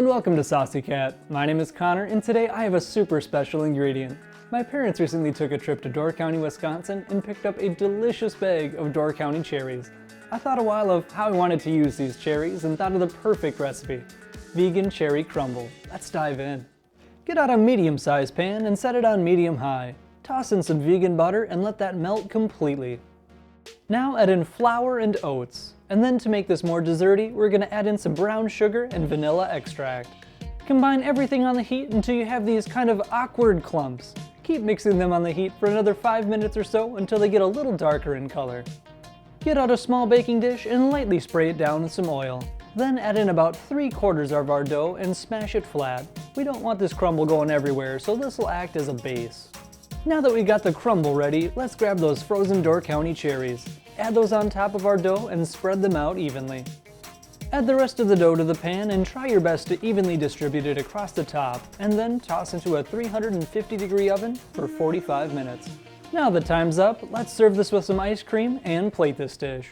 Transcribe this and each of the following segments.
and welcome to Saucy Cat. My name is Connor, and today I have a super special ingredient. My parents recently took a trip to Door County, Wisconsin and picked up a delicious bag of Door County Cherries. I thought a while of how I wanted to use these cherries and thought of the perfect recipe: vegan cherry crumble. Let's dive in. Get out a medium-sized pan and set it on medium-high. Toss in some vegan butter and let that melt completely. Now add in flour and oats. And then to make this more desserty, we're going to add in some brown sugar and vanilla extract. Combine everything on the heat until you have these kind of awkward clumps. Keep mixing them on the heat for another 5 minutes or so until they get a little darker in color. Get out a small baking dish and lightly spray it down with some oil. Then add in about 3/4 of our dough and smash it flat. We don't want this crumble going everywhere, so this will act as a base. Now that we got the crumble ready, let's grab those frozen Door County cherries. Add those on top of our dough and spread them out evenly. Add the rest of the dough to the pan and try your best to evenly distribute it across the top, and then toss into a 350-degree oven for 45 minutes. Now that time's up, let's serve this with some ice cream and plate this dish.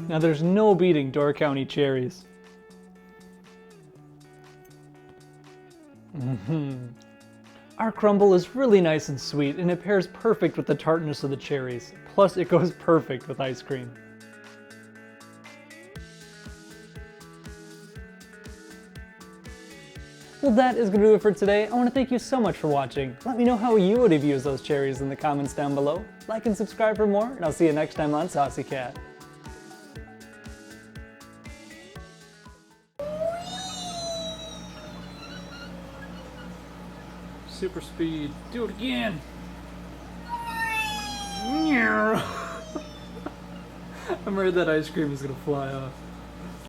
Now there's no beating Door County cherries. Our crumble is really nice and sweet, and it pairs perfect with the tartness of the cherries. Plus, it goes perfect with ice cream. Well, that is going to do it for today. I want to thank you so much for watching. Let me know how you would have used those cherries in the comments down below. Like and subscribe for more, and I'll see you next time on Saucy Cat. Super speed. Do it again. I'm worried that ice cream is gonna fly off.